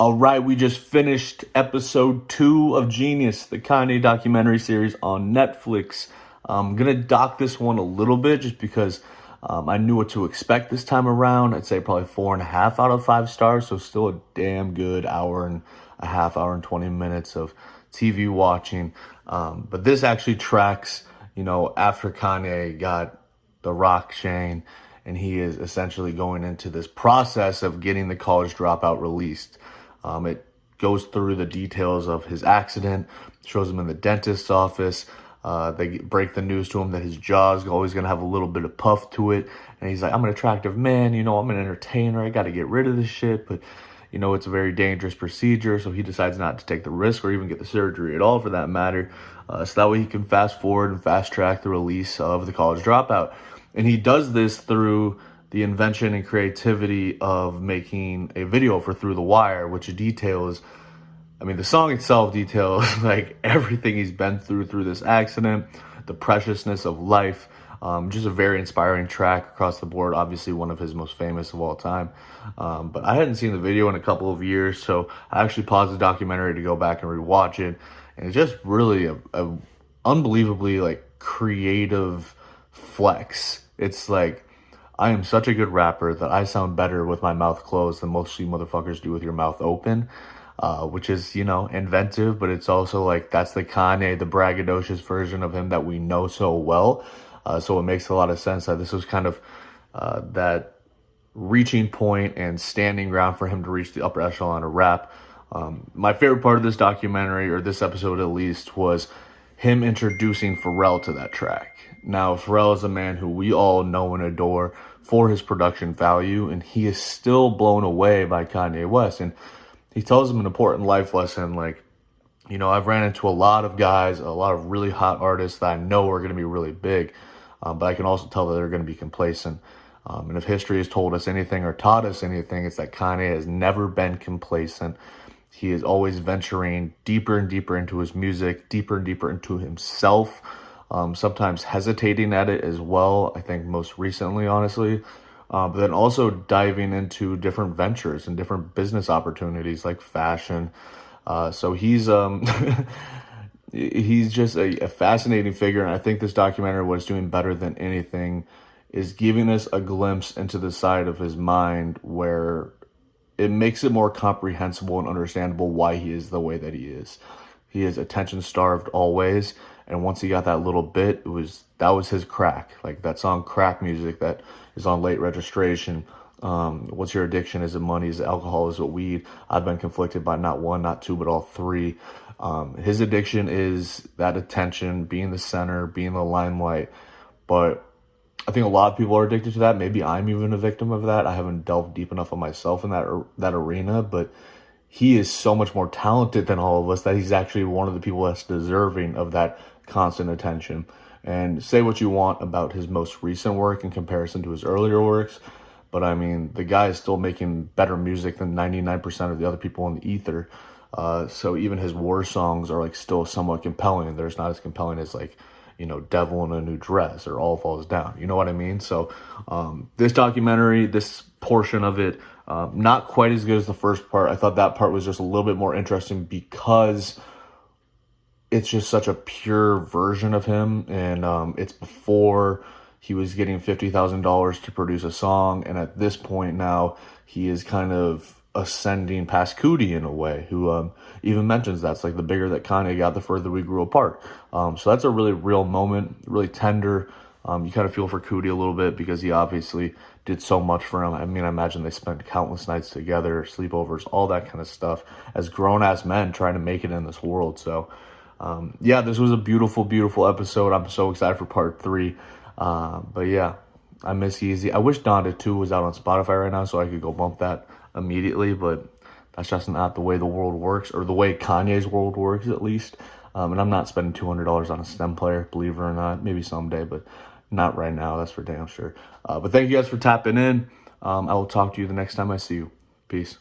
All right, we just finished episode 2 of JEEN-YUHS, the Kanye documentary series on Netflix. I'm going to dock this one a little bit just because I knew what to expect this time around. I'd say probably 4.5 out of 5 stars, so still a damn good hour and a half, hour and 20 minutes of TV watching. But this actually tracks, after Kanye got the rock chain, and he is essentially going into this process of getting the College Dropout released. It goes through the details of his accident, shows him in the dentist's office. They break the news to him that his jaw is always going to have a little bit of puff to it. And he's like, I'm an attractive man, I'm an entertainer. I got to get rid of this shit. But, it's a very dangerous procedure. So he decides not to take the risk or even get the surgery at all for that matter. So that way he can fast forward and fast track the release of the College Dropout. And he does this through the invention and creativity of making a video for Through the Wire, which details, the song itself details like everything he's been through this accident, the preciousness of life. Just a very inspiring track across the board. Obviously one of his most famous of all time. But I hadn't seen the video in a couple of years, so I actually paused the documentary to go back and rewatch it. And it's just really a unbelievably creative flex. It's like, I am such a good rapper that I sound better with my mouth closed than most of you motherfuckers do with your mouth open, which is, inventive, but it's also that's the Kanye, the braggadocious version of him that we know so well. So it makes a lot of sense that this was kind of that reaching point and standing ground for him to reach the upper echelon of rap. My favorite part of this documentary, or this episode at least, was him introducing Pharrell to that track. Now, Pharrell is a man who we all know and adore for his production value, and he is still blown away by Kanye West. And he tells him an important life lesson, I've ran into a lot of guys, a lot of really hot artists that I know are going to be really big, but I can also tell that they're going to be complacent. And if history has told us anything or taught us anything, it's that Kanye has never been complacent. He is always venturing deeper and deeper into his music, deeper and deeper into himself, sometimes hesitating at it as well, I think most recently, honestly, but then also diving into different ventures and different business opportunities like fashion. So he's he's just a fascinating figure, and I think this documentary, what it's doing better than anything, is giving us a glimpse into the side of his mind where it makes it more comprehensible and understandable why he is the way that he is. He is attention-starved always, and once he got that little bit, that was his crack. Like that song Crack Music that is on Late Registration. What's your addiction? Is it money? Is it alcohol? Is it weed? I've been conflicted by not one, not two, but all three. His addiction is that attention, being the center, being the limelight. But I think a lot of people are addicted to that. Maybe I'm even a victim of that. I haven't delved deep enough on myself in that arena, but he is so much more talented than all of us that he's actually one of the people that's deserving of that constant attention. And say what you want about his most recent work in comparison to his earlier works, but the guy is still making better music than 99% of the other people in the ether. So even his war songs are still somewhat compelling. They're not as compelling as Devil in a New Dress or All Falls Down. You know what I mean? So this documentary, this portion of it, not quite as good as the first part. I thought that part was just a little bit more interesting because it's just such a pure version of him. And it's before he was getting $50,000 to produce a song. And at this point now, he is kind of ascending past Cootie in a way, who even mentions that's the bigger that Kanye got, the further we grew apart. So that's a really real moment, really tender. You kind of feel for Cootie a little bit because he obviously did so much for him. I imagine they spent countless nights together, sleepovers, all that kind of stuff as grown-ass men trying to make it in this world. So yeah, this was a beautiful, beautiful episode. I'm so excited for part 3. But yeah, I miss Yeezy. I wish Donda 2 was out on Spotify right now so I could go bump that immediately, but that's just not the way the world works, or the way Kanye's world works at least. And I'm not spending $200 on a stem player, believe it or not. Maybe someday, but not right now, that's for damn sure. But thank you guys for tapping in. I will talk to you the next time I see you. Peace.